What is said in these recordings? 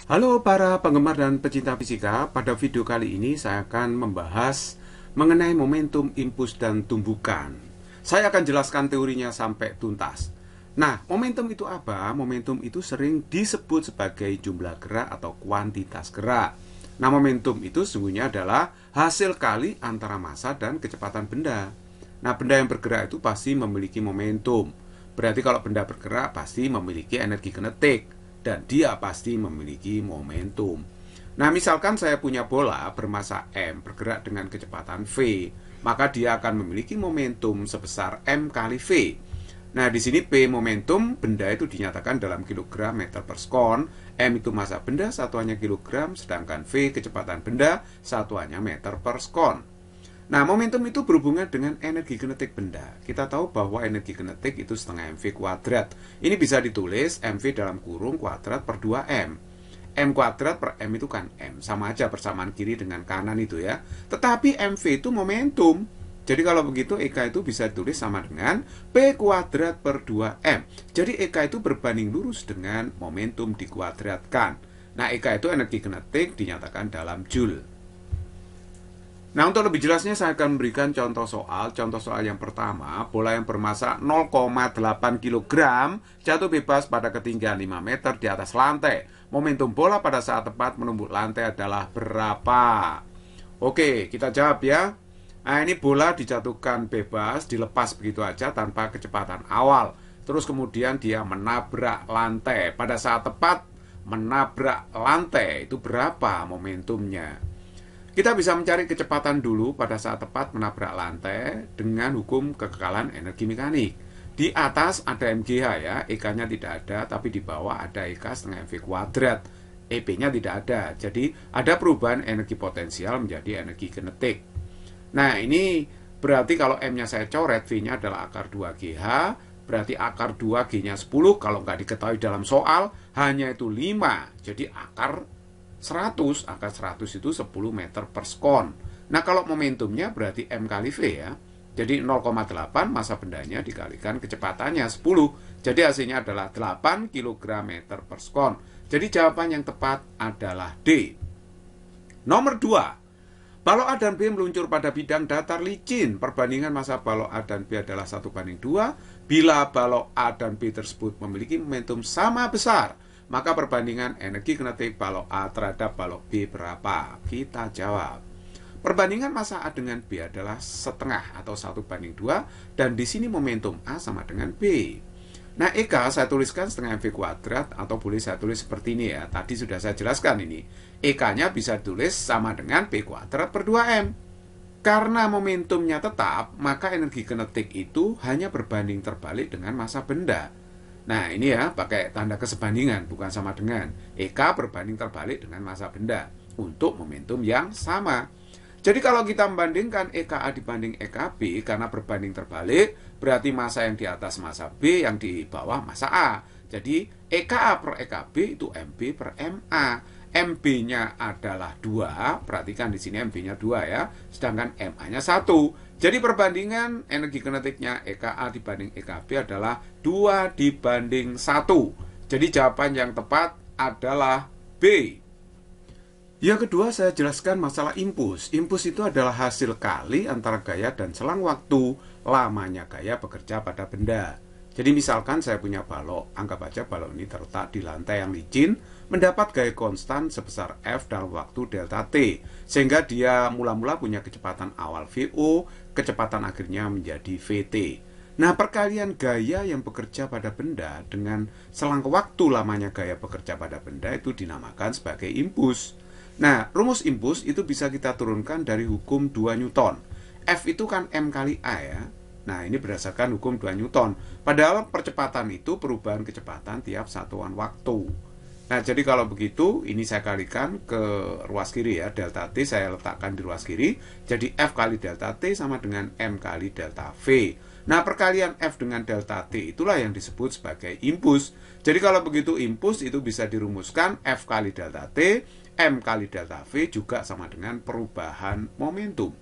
Halo para penggemar dan pecinta fisika, pada video kali ini saya akan membahas mengenai momentum impuls dan tumbukan. Saya akan jelaskan teorinya sampai tuntas. Nah, momentum itu apa? Momentum itu sering disebut sebagai jumlah gerak atau kuantitas gerak. Nah, momentum itu sesungguhnya adalah hasil kali antara massa dan kecepatan benda. Nah, benda yang bergerak itu pasti memiliki momentum. Berarti kalau benda bergerak pasti memiliki energi kinetik dan dia pasti memiliki momentum. Nah, misalkan saya punya bola bermassa M bergerak dengan kecepatan V, maka dia akan memiliki momentum sebesar M kali V. Nah, di sini P momentum benda itu dinyatakan dalam kilogram meter per sekon, M itu massa benda satuannya kilogram, sedangkan V kecepatan benda satuannya meter per sekon. Nah, momentum itu berhubungan dengan energi kinetik benda. Kita tahu bahwa energi kinetik itu setengah mv kuadrat. Ini bisa ditulis mv dalam kurung kuadrat per 2m. M kuadrat per m itu kan m, sama aja persamaan kiri dengan kanan itu ya. Tetapi mv itu momentum. Jadi kalau begitu EK itu bisa ditulis sama dengan P kuadrat per 2M. Jadi EK itu berbanding lurus dengan momentum dikuadratkan. Nah, EK itu energi kinetik dinyatakan dalam Joule. Nah, untuk lebih jelasnya saya akan memberikan contoh soal. Contoh soal yang pertama, bola yang bermassa 0,8 kg jatuh bebas pada ketinggian 5 meter di atas lantai. Momentum bola pada saat tepat menumbuk lantai adalah berapa? Oke, kita jawab ya. Nah, ini bola dijatuhkan bebas, dilepas begitu aja tanpa kecepatan awal. Terus kemudian dia menabrak lantai. Pada saat tepat menabrak lantai, itu berapa momentumnya? Kita bisa mencari kecepatan dulu pada saat tepat menabrak lantai dengan hukum kekekalan energi mekanik. Di atas ada MGH ya, EK-nya tidak ada, tapi di bawah ada EK setengah MV kuadrat. EP-nya tidak ada, jadi ada perubahan energi potensial menjadi energi kinetik. Nah, ini berarti kalau M-nya saya coret, V-nya adalah akar 2GH, berarti akar 2G-nya 10, kalau nggak diketahui dalam soal, hanya itu 5, jadi akar 100, akar 100 itu 10 meter per sekon. Nah, kalau momentumnya berarti M kali V ya. Jadi 0,8 massa bendanya dikalikan kecepatannya 10. Jadi hasilnya adalah 8 kg meter per sekon. Jadi jawaban yang tepat adalah D. Nomor 2. Balok A dan B meluncur pada bidang datar licin. Perbandingan massa balok A dan B adalah 1:2. Bila balok A dan B tersebut memiliki momentum sama besar, maka perbandingan energi kinetik balok A terhadap balok B berapa? Kita jawab. Perbandingan massa A dengan B adalah setengah atau 1:2, dan di sini momentum A sama dengan B. Nah, EK saya tuliskan setengah MV kuadrat, atau boleh saya tulis seperti ini ya. Tadi sudah saya jelaskan ini. EK-nya bisa ditulis sama dengan P kuadrat per 2M. Karena momentumnya tetap, maka energi kinetik itu hanya berbanding terbalik dengan massa benda. Nah, ini ya, pakai tanda kesebandingan, bukan sama dengan. EK berbanding terbalik dengan massa benda untuk momentum yang sama. Jadi kalau kita membandingkan EKA dibanding EKB karena berbanding terbalik, berarti massa yang di atas massa B, yang di bawah massa A. Jadi EKA per EKB itu MB per MA. MB-nya adalah 2, perhatikan di sini MB-nya 2 ya, sedangkan MA-nya 1. Jadi perbandingan energi kinetiknya EKA dibanding EKB adalah 2 dibanding 1. Jadi jawaban yang tepat adalah B. Yang kedua saya jelaskan masalah impuls. Impuls itu adalah hasil kali antara gaya dan selang waktu lamanya gaya bekerja pada benda. Jadi misalkan saya punya balok, anggap aja balok ini terletak di lantai yang licin, mendapat gaya konstan sebesar F dalam waktu delta T, sehingga dia mula-mula punya kecepatan awal VO, kecepatan akhirnya menjadi VT. Nah, perkalian gaya yang bekerja pada benda dengan selang waktu lamanya gaya bekerja pada benda itu dinamakan sebagai impuls. Nah, rumus impuls itu bisa kita turunkan dari hukum 2 Newton. F itu kan M kali A ya. Nah, ini berdasarkan hukum 2 Newton. Padahal percepatan itu perubahan kecepatan tiap satuan waktu. Nah, jadi kalau begitu, ini saya kalikan ke ruas kiri ya. Delta T saya letakkan di ruas kiri. Jadi F kali delta T sama dengan M kali delta V. Nah, perkalian F dengan delta T itulah yang disebut sebagai impuls. Jadi kalau begitu impuls itu bisa dirumuskan F kali delta T, M kali delta V juga sama dengan perubahan momentum.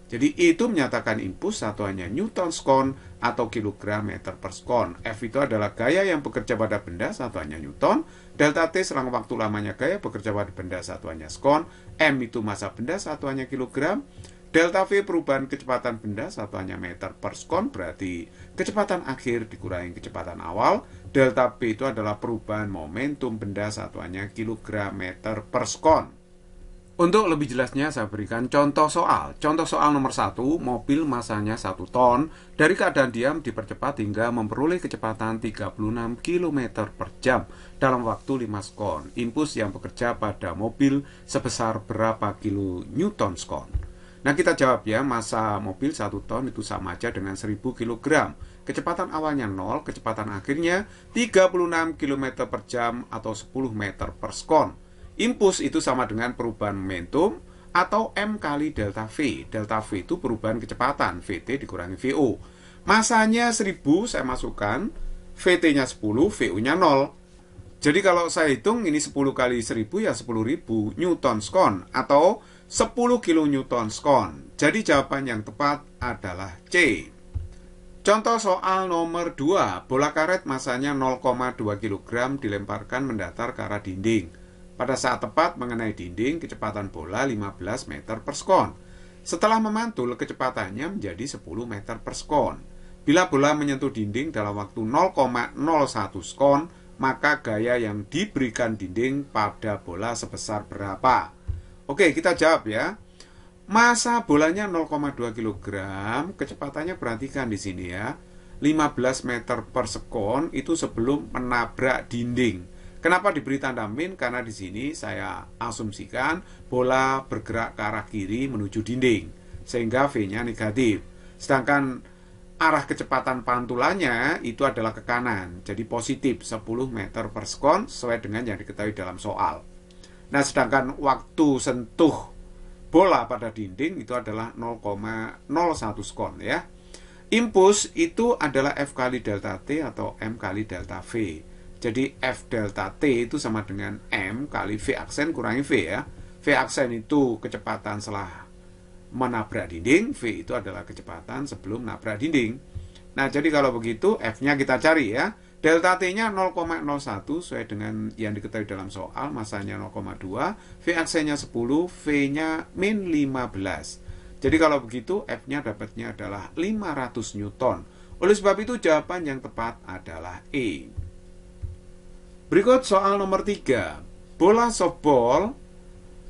Jadi itu menyatakan impuls satuannya Newton sekon atau kilogram meter per sekon. F itu adalah gaya yang bekerja pada benda satuannya Newton. Delta T selang waktu lamanya gaya bekerja pada benda satuannya sekon. M itu massa benda satuannya kilogram. Delta V perubahan kecepatan benda satuannya meter per sekon, berarti kecepatan akhir dikurangi kecepatan awal. Delta P itu adalah perubahan momentum benda satuannya kilogram meter per sekon. Untuk lebih jelasnya saya berikan contoh soal. Contoh soal nomor 1, mobil masanya 1 ton, dari keadaan diam dipercepat hingga memperoleh kecepatan 36 km per jam dalam waktu 5 sekon. Impuls yang bekerja pada mobil sebesar berapa kilo Newton sekon? Nah, kita jawab ya, massa mobil 1 ton itu sama aja dengan 1000 kg. Kecepatan awalnya 0, kecepatan akhirnya 36 km per jam atau 10 meter per sekon. Impuls itu sama dengan perubahan momentum atau M kali delta V. Delta V itu perubahan kecepatan, VT dikurangi VO. Masanya 1000 saya masukkan, VT-nya 10, VO-nya 0. Jadi kalau saya hitung ini 10 kali 1000 ya 10.000 Newton sekon atau 10 kilo Newton sekon. Jadi jawaban yang tepat adalah C. Contoh soal nomor 2, bola karet masanya 0,2 kg dilemparkan mendatar ke arah dinding. Pada saat tepat mengenai dinding, kecepatan bola 15 meter per sekon. Setelah memantul, kecepatannya menjadi 10 meter per sekon. Bila bola menyentuh dinding dalam waktu 0,01 sekon, maka gaya yang diberikan dinding pada bola sebesar berapa? Oke, kita jawab ya. Massa bolanya 0,2 kg, kecepatannya perhatikan di sini ya. 15 meter per sekon itu sebelum menabrak dinding. Kenapa diberi tanda min? Karena di sini saya asumsikan bola bergerak ke arah kiri menuju dinding, sehingga V-nya negatif. Sedangkan arah kecepatan pantulannya itu adalah ke kanan, jadi positif 10 meter per sekon sesuai dengan yang diketahui dalam soal. Nah, sedangkan waktu sentuh bola pada dinding itu adalah 0,01 sekon ya. Impuls itu adalah F kali delta T atau M kali delta V. Jadi F delta T itu sama dengan M kali V aksen kurangi V ya. V aksen itu kecepatan setelah menabrak dinding, V itu adalah kecepatan sebelum nabrak dinding. Nah, jadi kalau begitu F-nya kita cari ya. Delta T-nya 0,01 sesuai dengan yang diketahui dalam soal, masanya 0,2, V aksennya 10, V-nya min 15. Jadi kalau begitu F-nya dapatnya adalah 500 Newton. Oleh sebab itu jawaban yang tepat adalah E. Berikut soal nomor 3. Bola softball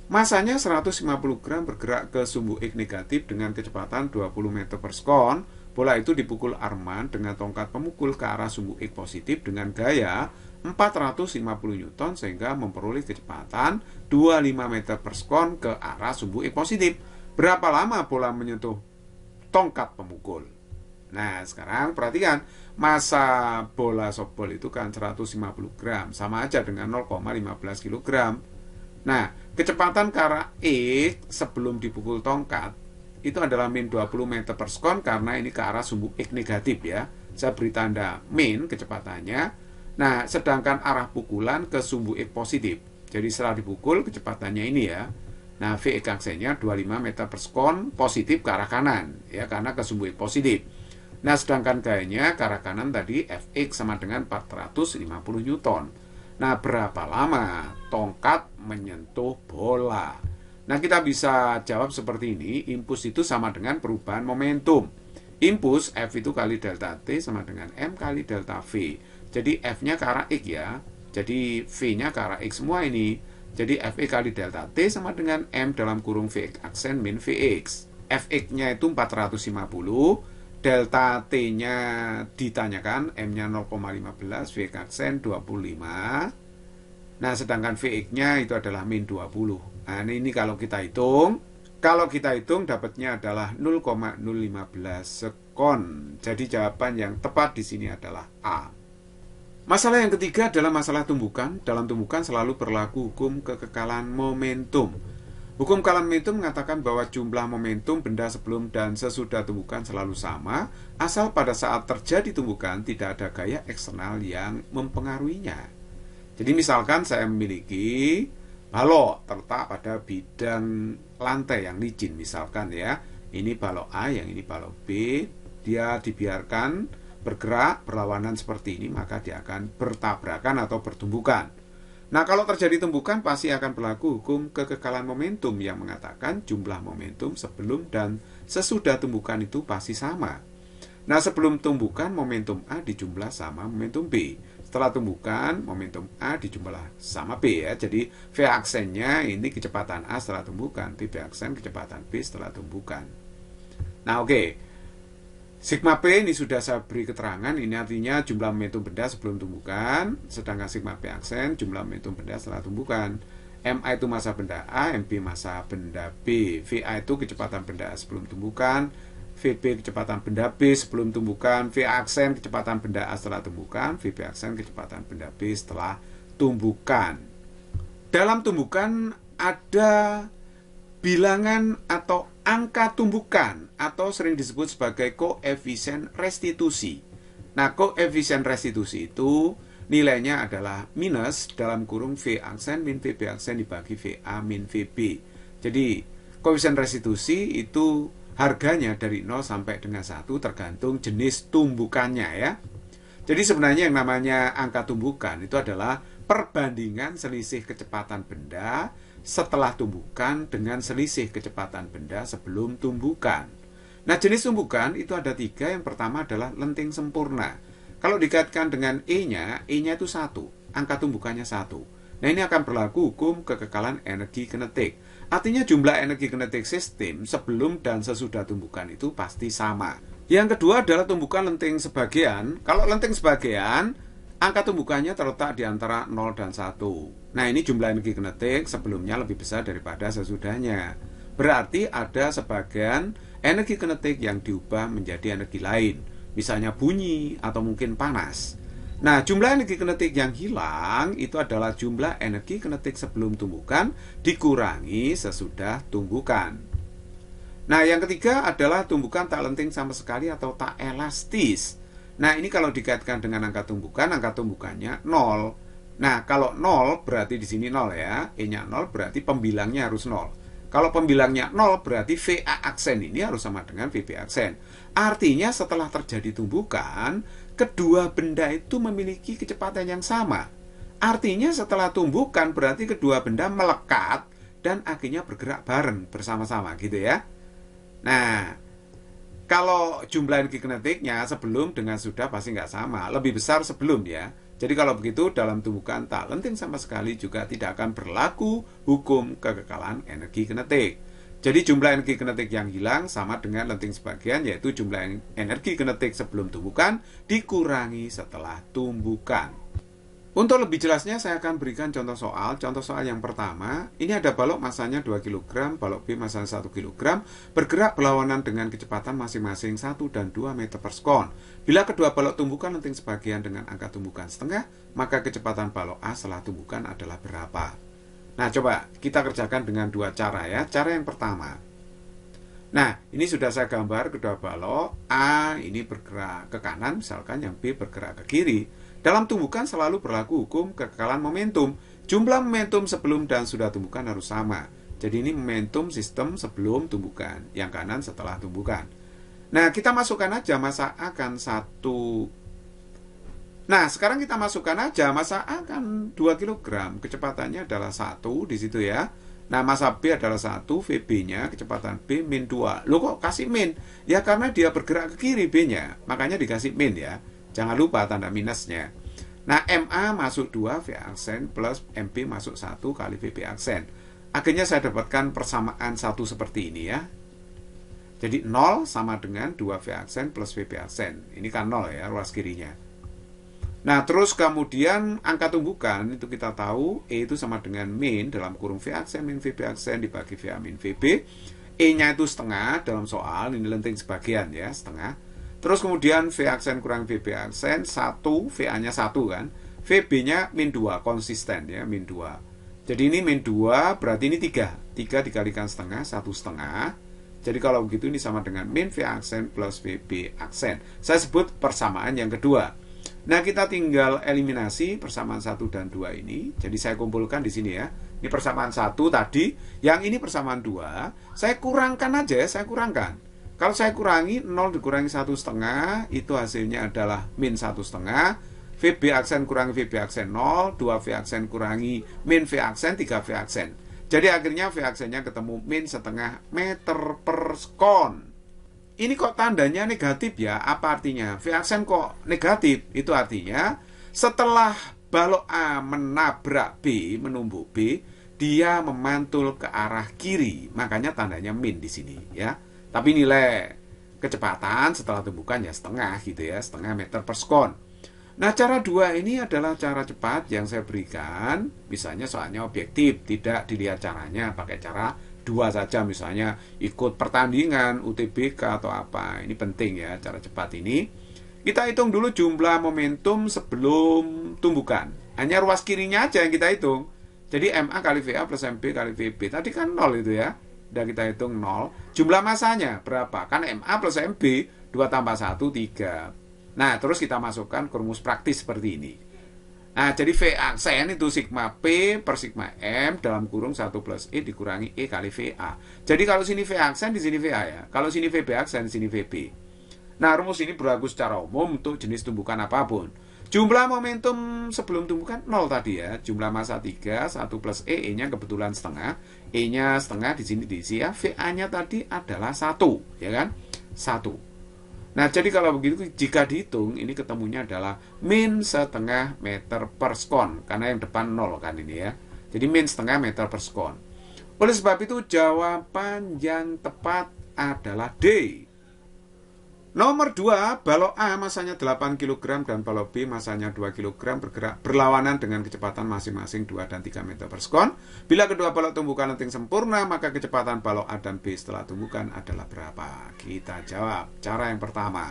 masanya 150 gram bergerak ke sumbu X negatif dengan kecepatan 20 meter per sekon. Bola itu dipukul Arman dengan tongkat pemukul ke arah sumbu X positif dengan gaya 450 Newton sehingga memperoleh kecepatan 25 meter per sekon ke arah sumbu X positif. Berapa lama bola menyentuh tongkat pemukul? Nah, sekarang perhatikan, massa bola softball itu kan 150 gram, sama aja dengan 0,15 kg. Nah, kecepatan ke arah X sebelum dipukul tongkat itu adalah min 20 meter per sekon karena ini ke arah sumbu X negatif ya. Saya beri tanda min kecepatannya. Nah, sedangkan arah pukulan ke sumbu X positif. Jadi setelah dipukul kecepatannya ini ya. Nah, Vx aksennya 25 meter per sekon positif ke arah kanan ya, karena ke sumbu X positif. Nah, sedangkan gayanya ke arah kanan tadi Fx sama dengan 450 Newton. Nah, berapa lama tongkat menyentuh bola? Nah, kita bisa jawab seperti ini. Impuls itu sama dengan perubahan momentum. Impuls F itu kali delta T sama dengan M kali delta V. Jadi F-nya ke arah X ya. Jadi V-nya ke arah X semua ini. Jadi Fx kali delta T sama dengan M dalam kurung Vx aksen min Vx. Fx-nya itu 450. Delta T-nya ditanyakan, M-nya 0,15, Vx aksen 25. Nah, sedangkan Vx-nya itu adalah min 20. Nah, ini kalau kita hitung, dapatnya adalah 0,015 sekon. Jadi jawaban yang tepat di sini adalah A. Masalah yang ketiga adalah masalah tumbukan. Dalam tumbukan selalu berlaku hukum kekekalan momentum. Hukum kekekalan momentum mengatakan bahwa jumlah momentum benda sebelum dan sesudah tumbukan selalu sama, asal pada saat terjadi tumbukan tidak ada gaya eksternal yang mempengaruhinya. Jadi misalkan saya memiliki balok terletak pada bidang lantai yang licin misalkan ya. Ini balok A, yang ini balok B. Dia dibiarkan bergerak berlawanan seperti ini, maka dia akan bertabrakan atau bertumbukan. Nah, kalau terjadi tumbukan pasti akan berlaku hukum kekekalan momentum yang mengatakan jumlah momentum sebelum dan sesudah tumbukan itu pasti sama. Nah, sebelum tumbukan momentum A dijumlah sama momentum B. Setelah tumbukan momentum A dijumlah sama B ya. Jadi V aksennya ini kecepatan A setelah tumbukan, V aksen kecepatan B setelah tumbukan. Nah, oke. Sigma P ini sudah saya beri keterangan, ini artinya jumlah momentum benda sebelum tumbukan, sedangkan sigma P aksen jumlah momentum benda setelah tumbukan. MA itu massa benda A, MB massa benda B, VA itu kecepatan benda A sebelum tumbukan, VB kecepatan benda B sebelum tumbukan, V aksen kecepatan benda A setelah tumbukan, VB aksen kecepatan benda B setelah tumbukan. Dalam tumbukan ada bilangan atau angka tumbukan atau sering disebut sebagai koefisien restitusi. Nah, koefisien restitusi itu nilainya adalah minus dalam kurung V aksen min VB aksen dibagi VA min VB. Jadi, koefisien restitusi itu harganya dari 0 sampai dengan 1 tergantung jenis tumbukannya ya. Jadi sebenarnya yang namanya angka tumbukan itu adalah perbandingan selisih kecepatan benda setelah tumbukan dengan selisih kecepatan benda sebelum tumbukan. Nah, jenis tumbukan itu ada 3. Yang pertama adalah lenting sempurna. Kalau dikaitkan dengan E-nya itu 1, angka tumbukannya 1. Nah, ini akan berlaku hukum kekekalan energi kinetik. Artinya jumlah energi kinetik sistem sebelum dan sesudah tumbukan itu pasti sama. Yang kedua adalah tumbukan lenting sebagian. Kalau lenting sebagian, angka tumbukannya terletak di antara 0 dan 1. Nah, ini jumlah energi kinetik sebelumnya lebih besar daripada sesudahnya. Berarti ada sebagian energi kinetik yang diubah menjadi energi lain. Misalnya bunyi atau mungkin panas. Nah, jumlah energi kinetik yang hilang itu adalah jumlah energi kinetik sebelum tumbukan dikurangi sesudah tumbukan. Nah, yang ketiga adalah tumbukan tak lenting sama sekali atau tak elastis. Nah, ini kalau dikaitkan dengan angka tumbukannya 0. Nah, kalau 0 berarti di sini 0 ya. E-nya 0 berarti pembilangnya harus 0. Kalau pembilangnya 0 berarti VA aksen ini harus sama dengan VB aksen. Artinya setelah terjadi tumbukan, kedua benda itu memiliki kecepatan yang sama. Artinya setelah tumbukan berarti kedua benda melekat dan akhirnya bergerak bareng bersama-sama gitu ya. Nah, kalau jumlah energi kinetiknya sebelum dengan sudah pasti nggak sama, lebih besar sebelum ya. Jadi kalau begitu dalam tumbukan tak lenting sama sekali juga tidak akan berlaku hukum kekekalan energi kinetik. Jadi jumlah energi kinetik yang hilang sama dengan lenting sebagian, yaitu jumlah energi kinetik sebelum tumbukan dikurangi setelah tumbukan. Untuk lebih jelasnya saya akan berikan contoh soal. Contoh soal yang pertama, ini ada balok masanya 2 kg, balok B masanya 1 kg, bergerak berlawanan dengan kecepatan masing-masing 1 dan 2 meter per sekon. Bila kedua balok tumbukan lenting sebagian dengan angka tumbukan setengah, maka kecepatan balok A setelah tumbukan adalah berapa? Nah, coba kita kerjakan dengan dua cara ya. Cara yang pertama. Nah, ini sudah saya gambar kedua balok. A ini bergerak ke kanan, misalkan yang B bergerak ke kiri. Dalam tumbukan selalu berlaku hukum kekekalan momentum. Jumlah momentum sebelum dan sudah tumbukan harus sama. Jadi ini momentum sistem sebelum tumbukan, yang kanan setelah tumbukan. Nah, kita masukkan aja massa A kan 1. Nah, sekarang kita masukkan aja massa A kan 2 kg. Kecepatannya adalah 1 di situ ya. Nah, massa B adalah 1, VB-nya kecepatan B min 2. Loh kok kasih min? Ya karena dia bergerak ke kiri B-nya, makanya dikasih min ya. Jangan lupa tanda minusnya. Nah, MA masuk 2 V aksen plus MB masuk 1 kali VB aksen. Akhirnya saya dapatkan persamaan 1 seperti ini ya. Jadi 0 sama dengan 2 V aksen plus VB aksen. Ini kan 0 ya, ruas kirinya. Nah, terus kemudian angka tumbukan itu kita tahu E itu sama dengan min dalam kurung V aksen min VB aksen dibagi VA min VB. E-nya itu setengah dalam soal, ini lenting sebagian ya, setengah. Terus kemudian V aksen kurang VB aksen 1, VA-nya 1 kan. VB-nya min 2, konsisten ya, min 2. Jadi ini min 2, berarti ini 3. 3 dikalikan setengah, 1 setengah. Jadi kalau begitu ini sama dengan min V aksen plus VB aksen. Saya sebut persamaan yang kedua. Nah, kita tinggal eliminasi persamaan 1 dan 2 ini. Jadi saya kumpulkan di sini ya. Ini persamaan 1 tadi, yang ini persamaan 2. Saya kurangkan aja ya, saya kurangkan. Kalau saya kurangi 0 dikurangi 1,5, itu hasilnya adalah min 1,5. VB aksen kurangi VB aksen 0, 2V aksen kurangi min V aksen, 3V aksen. Jadi akhirnya V aksennya ketemu min setengah meter per sekon. Ini kok tandanya negatif ya? Apa artinya? V aksen kok negatif? Itu artinya setelah balok A menabrak B, menumbuk B, dia memantul ke arah kiri. Makanya tandanya min di sini ya. Tapi nilai kecepatan setelah tumbukan ya setengah gitu ya, setengah meter per sekon. Nah, cara 2 ini adalah cara cepat yang saya berikan. Misalnya soalnya objektif, tidak dilihat caranya, pakai cara 2 saja, misalnya ikut pertandingan UTBK atau apa. Ini penting ya, cara cepat ini. Kita hitung dulu jumlah momentum sebelum tumbukan. Hanya ruas kirinya aja yang kita hitung. Jadi MA kali VA plus MB kali VB. Tadi kan 0 itu ya. Dan kita hitung 0. Jumlah masanya berapa? Kan MA plus MB 2 tambah 1, 3. Nah, terus kita masukkan ke rumus praktis seperti ini. Nah, jadi V aksen itu sigma P per sigma M dalam kurung 1 plus E dikurangi E kali VA. Jadi kalau sini V aksen, di sini VA ya. Kalau sini VB aksen, di sini VB. Nah, rumus ini berlaku secara umum untuk jenis tumbukan apapun. Jumlah momentum sebelum tumbukan 0 tadi ya. Jumlah massa 3, 1 plus E, E-nya kebetulan setengah. E-nya setengah di sini diisi ya. VA-nya tadi adalah 1, ya kan? 1. Nah, jadi kalau begitu jika dihitung ini ketemunya adalah min setengah meter per sekon, karena yang depan 0 kan ini ya. Jadi min setengah meter per sekon. Oleh sebab itu jawaban yang tepat adalah D. Nomor 2, balok A masanya 8 kg dan balok B masanya 2 kg bergerak berlawanan dengan kecepatan masing-masing 2 dan 3 meter per sekon. Bila kedua balok tumbukan lenting sempurna, maka kecepatan balok A dan B setelah tumbukan adalah berapa? Kita jawab. Cara yang pertama,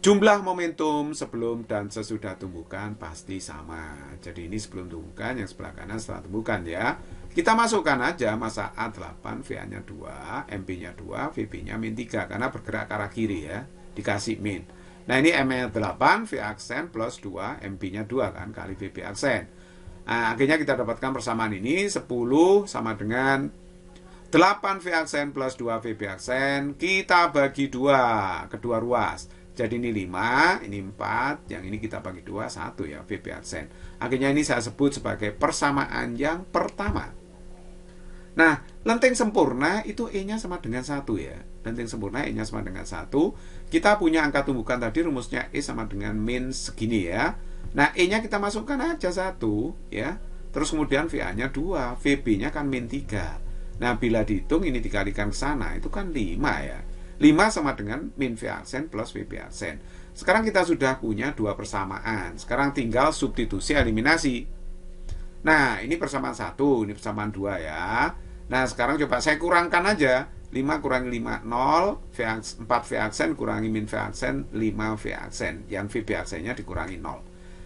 jumlah momentum sebelum dan sesudah tumbukan pasti sama. Jadi ini sebelum tumbukan, yang sebelah kanan setelah tumbukan ya. Kita masukkan aja massa A8, VA-nya 2, MB-nya 2, VB-nya min 3, karena bergerak ke arah kiri ya, dikasih min. Nah, ini M-nya 8, V aksen plus 2, MB-nya 2 kan, kali VB aksen. Nah, akhirnya kita dapatkan persamaan ini, 10 sama dengan 8 V aksen plus 2 VB aksen, kita bagi 2, kedua ruas. Jadi ini 5, ini 4, yang ini kita bagi 2, 1 ya, VB aksen. Akhirnya ini saya sebut sebagai persamaan yang pertama. Nah, lenting sempurna itu E-nya sama dengan 1 ya. Lenting sempurna E-nya sama dengan 1. Kita punya angka tumbukan tadi, rumusnya E sama dengan min segini ya. Nah, E-nya kita masukkan aja 1 ya. Terus kemudian VA-nya 2, VB-nya kan min 3. Nah, bila dihitung ini dikalikan ke sana, itu kan 5 ya. 5 sama dengan min V aksen plus VB aksen. Sekarang kita sudah punya 2 persamaan. Sekarang tinggal substitusi eliminasi. Nah, ini persamaan 1, ini persamaan 2 ya. Nah, sekarang coba saya kurangkan aja. 5 kurangi 5, 0. 4 V aksen kurangi min V aksen, 5 V aksen. Yang VB aksennya dikurangi 0.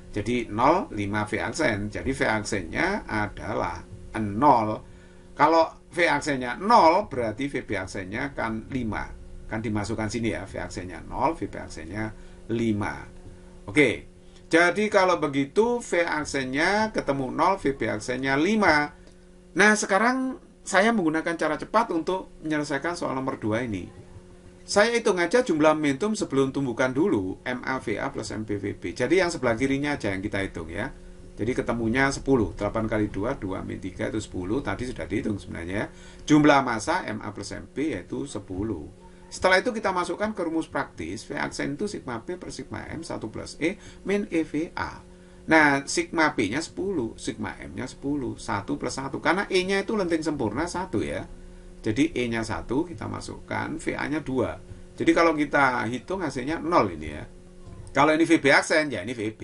Jadi 0, 5 V aksen. Jadi V aksennya adalah 0. Kalau V aksennya 0, berarti VB aksennya kan 5. Kan dimasukkan sini ya, V aksennya 0, VB aksennya 5. Oke. Jadi kalau begitu V aksennya ketemu 0, VB aksennya 5. Nah, sekarang saya menggunakan cara cepat untuk menyelesaikan soal nomor 2 ini. Saya hitung aja jumlah momentum sebelum tumbukan dulu, MAVA plus MBVB. Jadi yang sebelah kirinya aja yang kita hitung ya. Jadi ketemunya 10, 8 kali 2, 2 min 3 itu 10. Tadi sudah dihitung sebenarnya. Jumlah massa MA plus MB yaitu 10. Setelah itu kita masukkan ke rumus praktis, V aksen itu sigma P per sigma M 1 plus E min EVA. Nah, sigma P-nya 10, sigma M-nya 10, 1 plus 1. Karena E-nya itu lenting sempurna 1 ya. Jadi E-nya 1, kita masukkan, VA-nya 2. Jadi kalau kita hitung hasilnya 0 ini ya. Kalau ini VB aksen, ya ini VB.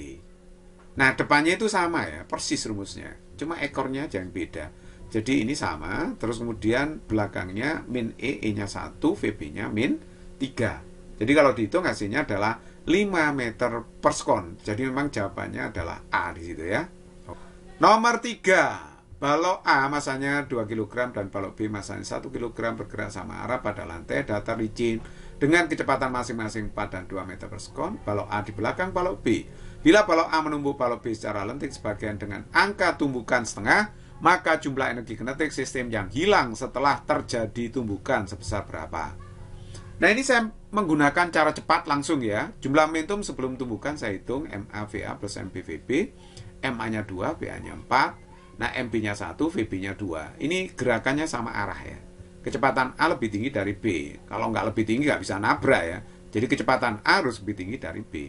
Nah, depannya itu sama ya, persis rumusnya. Cuma ekornya aja yang beda. Jadi ini sama, terus kemudian belakangnya min E, E-nya 1, VB-nya min 3. Jadi kalau dihitung hasilnya adalah 5 meter per sekon. Jadi memang jawabannya adalah A di situ ya. Nomor 3, balok A masanya 2 kg dan balok B masanya 1 kg bergerak sama arah pada lantai datar licin dengan kecepatan masing-masing 4 dan 2 meter per sekon, balok A di belakang balok B. Bila balok A menumbuk balok B secara lentik sebagian dengan angka tumbukan setengah, maka jumlah energi kinetik sistem yang hilang setelah terjadi tumbukan sebesar berapa? Nah, ini saya menggunakan cara cepat langsung ya. Jumlah momentum sebelum tumbukan saya hitung MA/VA plus MB/VB. MA-nya 2, VA-nya 4. Nah, MB-nya 1, VB-nya 2. Ini gerakannya sama arah ya. Kecepatan A lebih tinggi dari B. Kalau nggak lebih tinggi nggak bisa nabrak ya. Jadi kecepatan A harus lebih tinggi dari B.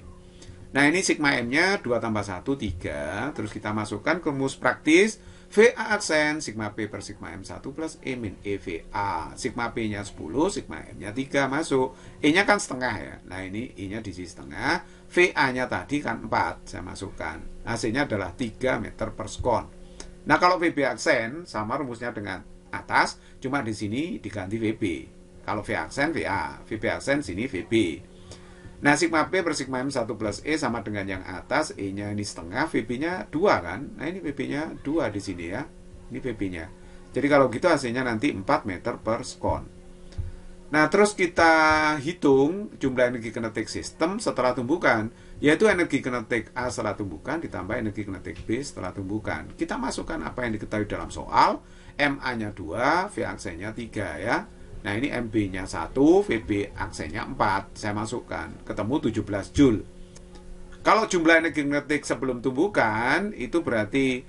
Nah, ini sigma M-nya 2 tambah 1, 3. Terus kita masukkan ke rumus praktis. VA aksen, sigma P per sigma M1 plus E min EVA. Sigma P-nya 10, sigma M-nya 3 masuk. E-nya kan setengah ya. Nah, ini E-nya diisi setengah. VA-nya tadi kan 4, saya masukkan. Hasilnya adalah 3 meter per sekon. Nah, kalau VB aksen, sama rumusnya dengan atas, cuma di sini diganti VB. Kalau V aksen, VA. VB aksen, sini VB. Nah, sigma P per sigma M1 plus E sama dengan yang atas, E-nya ini setengah, VB-nya 2 kan? Nah, ini VB-nya 2 di sini ya. Ini VB-nya. Jadi kalau gitu hasilnya nanti 4 meter per sekon. Nah, terus kita hitung jumlah energi kinetik sistem setelah tumbukan, yaitu energi kinetik A setelah tumbukan ditambah energi kinetik B setelah tumbukan. Kita masukkan apa yang diketahui dalam soal, MA-nya 2, V aksennya 3 ya. Nah, ini MB-nya 1, VB aksennya 4. Saya masukkan. Ketemu 17 Joule. Kalau jumlah energi kinetik sebelum tumbukan, itu berarti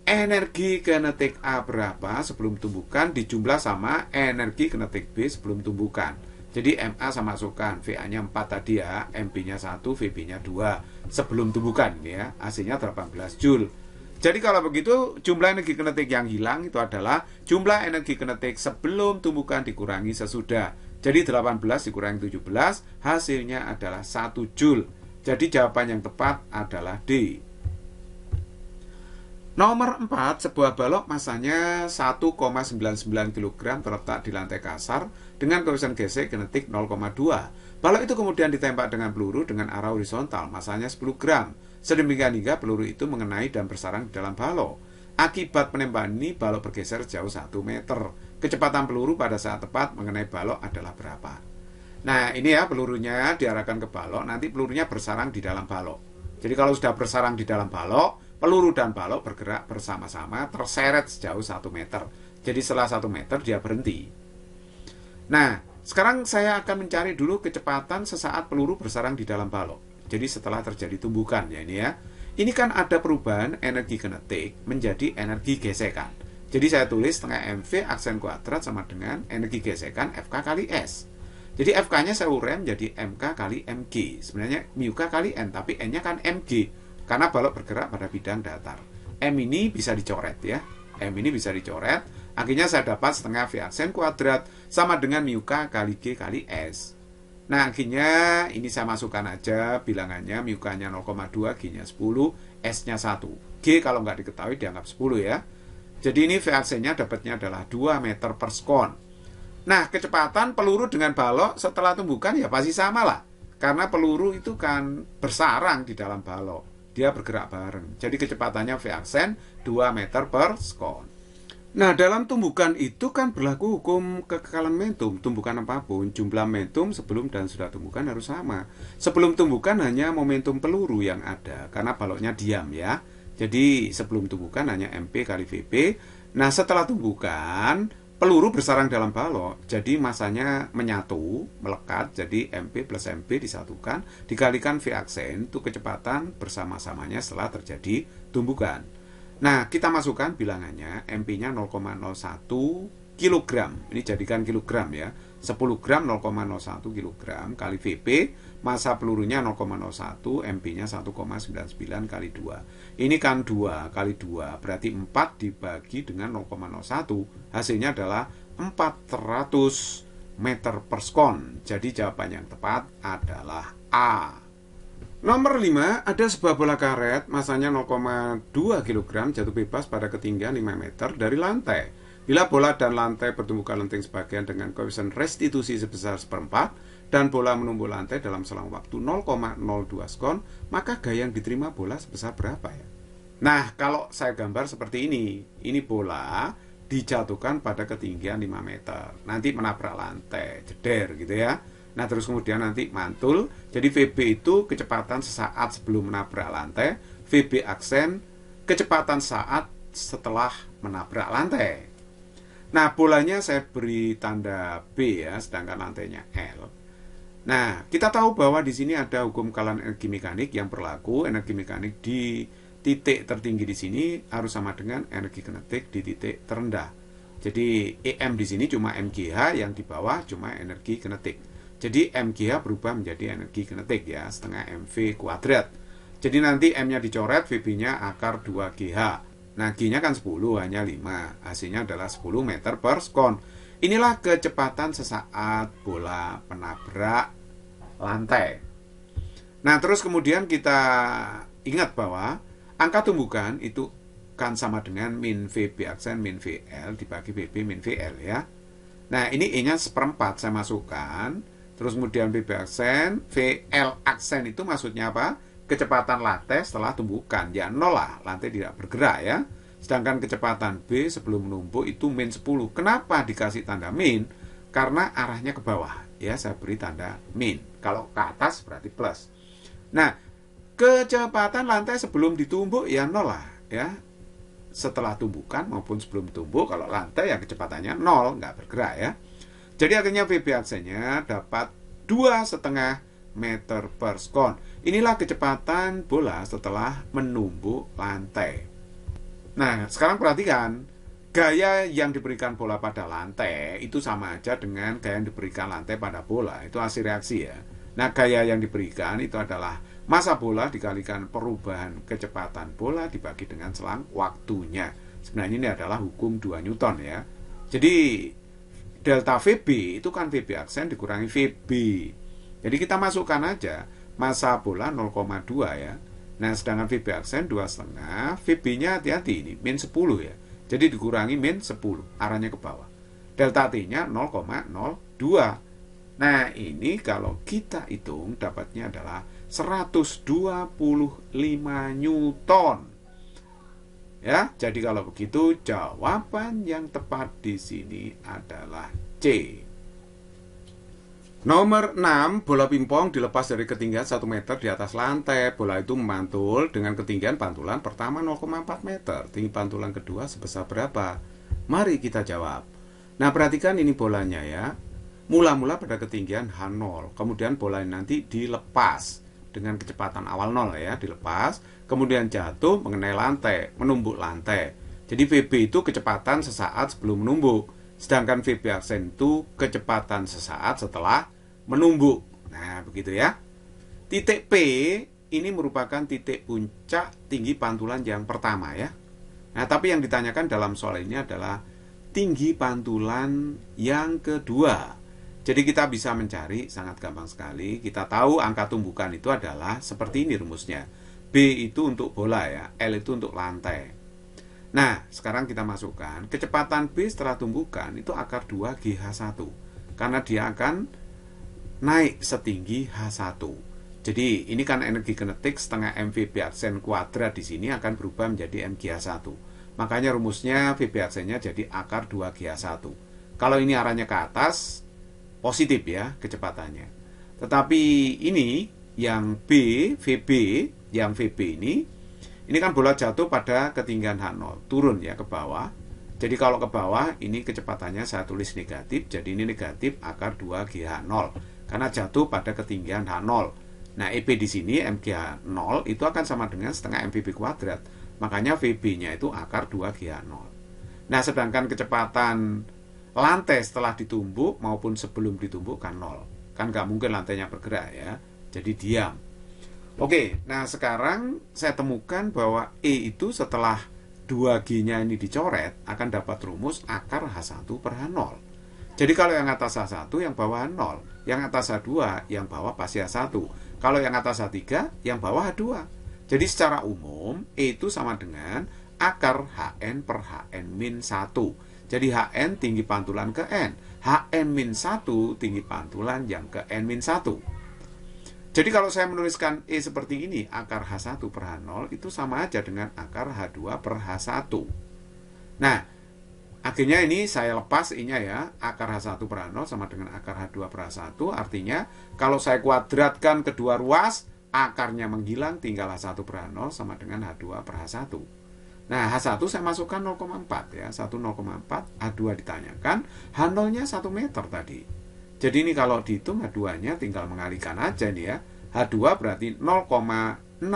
energi kinetik A berapa sebelum tumbukan dijumlah sama energi kinetik B sebelum tumbukan. Jadi MA saya masukkan. VA-nya 4 tadi ya. MB-nya 1, VB-nya 2. Sebelum tumbukan ya. Hasilnya 18 Joule. Jadi kalau begitu jumlah energi kinetik yang hilang itu adalah jumlah energi kinetik sebelum tumbukan dikurangi sesudah. Jadi 18 dikurangi 17 hasilnya adalah 1 Joule. Jadi jawaban yang tepat adalah D. Nomor 4, sebuah balok masanya 1,99 kg terletak di lantai kasar dengan koefisien gesek kinetik 0,2. Balok itu kemudian ditembak dengan peluru dengan arah horizontal, masanya 10 gram. Sedemikian hingga peluru itu mengenai dan bersarang di dalam balok. Akibat penembakan ini, balok bergeser jauh 1 meter. Kecepatan peluru pada saat tepat mengenai balok adalah berapa? Nah, ini ya pelurunya diarahkan ke balok, nanti pelurunya bersarang di dalam balok. Jadi kalau sudah bersarang di dalam balok, peluru dan balok bergerak bersama-sama terseret sejauh 1 meter. Jadi setelah 1 meter dia berhenti. Nah, sekarang saya akan mencari dulu kecepatan sesaat peluru bersarang di dalam balok. Jadi setelah terjadi tumbukan ya ini ya. Ini kan ada perubahan energi kinetik menjadi energi gesekan. Jadi saya tulis setengah MV aksen kuadrat sama dengan energi gesekan FK kali S. Jadi FK-nya saya urai menjadi MK kali MG. Sebenarnya μK kali N, tapi N-nya kan MG. Karena balok bergerak pada bidang datar. M ini bisa dicoret ya. M ini bisa dicoret. Akhirnya saya dapat setengah V aksen kuadrat sama dengan μK kali G kali S. Nah, akhirnya ini saya masukkan aja bilangannya, μK-nya 0,2, G-nya 10, S-nya 1. G kalau nggak diketahui dianggap 10 ya. Jadi ini V aksennya dapatnya adalah 2 meter per sekon. Nah, kecepatan peluru dengan balok setelah tumbukan ya pasti sama lah. Karena peluru itu kan bersarang di dalam balok. Dia bergerak bareng. Jadi kecepatannya V aksen 2 meter per sekon. Nah, dalam tumbukan itu kan berlaku hukum kekekalan momentum. Tumbukan apapun, jumlah momentum sebelum dan sudah tumbukan harus sama. Sebelum tumbukan hanya momentum peluru yang ada, karena baloknya diam ya. Jadi sebelum tumbukan hanya MP kali VP. Nah, setelah tumbukan, peluru bersarang dalam balok, jadi masanya menyatu, melekat, jadi MP plus MP disatukan, dikalikan V aksen, itu kecepatan bersama-samanya setelah terjadi tumbukan. Nah, kita masukkan bilangannya, MP-nya 0,01 kg. Ini jadikan kilogram ya. 10 gram 0,01 kg kali VP, massa pelurunya 0,01, MP-nya 1,99 kali 2. Ini kan 2 kali 2, berarti 4 dibagi dengan 0,01. Hasilnya adalah 400 meter per sekon. Jadi jawaban yang tepat adalah A. Nomor 5, ada sebuah bola karet, masanya 0,2 kg jatuh bebas pada ketinggian 5 meter dari lantai. Bila bola dan lantai bertumbukan lenting sebagian dengan koefisien restitusi sebesar 1/4 dan bola menumbuk lantai dalam selang waktu 0,02 sekon, maka gaya yang diterima bola sebesar berapa ya? Nah, kalau saya gambar seperti ini bola dijatuhkan pada ketinggian 5 meter. Nanti menabrak lantai, jeder gitu ya. Nah, terus kemudian nanti mantul. Jadi VB itu kecepatan sesaat sebelum menabrak lantai, VB aksen kecepatan saat setelah menabrak lantai. Nah, bolanya saya beri tanda B ya, sedangkan lantainya L. Nah, kita tahu bahwa di sini ada hukum kalahan energi mekanik yang berlaku. Energi mekanik di titik tertinggi di sini harus sama dengan energi kinetik di titik terendah. Jadi EM di sini cuma MGH, yang di bawah cuma energi kinetik. Jadi MGH berubah menjadi energi kinetik ya, setengah MV kuadrat. Jadi nanti M-nya dicoret, VB-nya akar 2GH. Nah, G-nya kan 10, hanya 5. Hasilnya adalah 10 meter per sekon. Inilah kecepatan sesaat bola menabrak lantai. Nah, terus kemudian kita ingat bahwa angka tumbukan itu kan sama dengan min VB aksen min VL dibagi VB min VL ya. Nah, ini E-nya seperempat saya masukkan. Terus kemudian VB aksen, VL aksen itu maksudnya apa? Kecepatan lantai setelah tumbukan. Ya, 0 lah, lantai tidak bergerak ya. Sedangkan kecepatan B sebelum menumbuk itu min 10. Kenapa dikasih tanda min? Karena arahnya ke bawah. Ya, saya beri tanda min. Kalau ke atas berarti plus. Nah, kecepatan lantai sebelum ditumbuk ya 0 lah ya. Setelah tumbukan maupun sebelum tumbuk, kalau lantai ya kecepatannya 0, nggak bergerak ya. Jadi akhirnya VB aksennya dapat 2,5 meter per sekon. Inilah kecepatan bola setelah menumbuk lantai. Nah, sekarang perhatikan, gaya yang diberikan bola pada lantai itu sama aja dengan gaya yang diberikan lantai pada bola. Itu hasil reaksi ya. Nah, gaya yang diberikan itu adalah massa bola dikalikan perubahan kecepatan bola dibagi dengan selang waktunya. Sebenarnya ini adalah hukum 2 Newton ya. Jadi delta VB itu kan VB aksen dikurangi VB. Jadi kita masukkan aja massa bola 0,2 ya. Nah, sedangkan VB aksen 2,5, VB-nya hati-hati ini min 10 ya. Jadi dikurangi min 10, arahnya ke bawah. Delta T-nya 0,02. Nah, ini kalau kita hitung dapatnya adalah 125 Newton. Ya, jadi kalau begitu jawaban yang tepat di sini adalah C. Nomor 6, bola pingpong dilepas dari ketinggian 1 meter di atas lantai. Bola itu memantul dengan ketinggian pantulan pertama 0,4 meter. Tinggi pantulan kedua sebesar berapa? Mari kita jawab. Nah, perhatikan ini bolanya ya. Mula-mula pada ketinggian H0. Kemudian bola ini nanti dilepas dengan kecepatan awal 0 ya, dilepas. Kemudian jatuh mengenai lantai, menumbuk lantai. Jadi VB itu kecepatan sesaat sebelum menumbuk. Sedangkan VB aksen itu kecepatan sesaat setelah menumbuk. Nah, begitu ya. Titik P ini merupakan titik puncak tinggi pantulan yang pertama ya. Nah, tapi yang ditanyakan dalam soal ini adalah tinggi pantulan yang kedua. Jadi kita bisa mencari sangat gampang sekali. Kita tahu angka tumbukan itu adalah seperti ini rumusnya. B itu untuk bola ya, L itu untuk lantai. Nah, sekarang kita masukkan kecepatan B setelah tumbukan itu akar 2 GH1. Karena dia akan naik setinggi H1. Jadi ini kan energi kinetik setengah MVB aksen kuadrat di sini akan berubah menjadi MGH1. Makanya rumusnya VB aksennya jadi akar 2 GH1. Kalau ini arahnya ke atas, positif ya kecepatannya. Tetapi ini yang B, VB, yang VB ini kan bola jatuh pada ketinggian H0, turun ya ke bawah. Jadi kalau ke bawah ini kecepatannya saya tulis negatif, jadi ini negatif akar 2 GH0. Karena jatuh pada ketinggian H0. Nah, EP di sini MGH0 itu akan sama dengan setengah MVB kuadrat. Makanya VB-nya itu akar 2 GH0. Nah, sedangkan kecepatan lantai setelah ditumbuk maupun sebelum ditumbuk kan 0. Kan nggak mungkin lantainya bergerak ya. Jadi diam. Oke, nah sekarang saya temukan bahwa E itu setelah 2G-nya ini dicoret akan dapat rumus akar H1 per H0. Jadi kalau yang atas H1 yang bawah H0, yang atas H2 yang bawah pasti H1. Kalau yang atas H3 yang bawah H2. Jadi secara umum E itu sama dengan akar HN per HN-1. Jadi HN tinggi pantulan ke N, HN-1 tinggi pantulan yang ke N-1. Jadi kalau saya menuliskan E seperti ini, akar H1 per H0 itu sama aja dengan akar H2 per H1. Nah, Akhirnya ini saya lepas ini ya, akar H1 per H0 sama dengan akar H2 per H1. Artinya kalau saya kuadratkan kedua ruas, akarnya menghilang, tinggal H1 per H0 sama dengan H2 per H1. Nah, H1 saya masukkan 0,4 ya, 1 0,4, H2 ditanyakan, H0-nya 1 meter tadi. Jadi ini kalau dihitung H2-nya tinggal mengalihkan aja nih ya. H2 berarti 0,16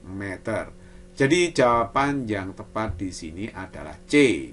meter. Jadi jawaban yang tepat di sini adalah C.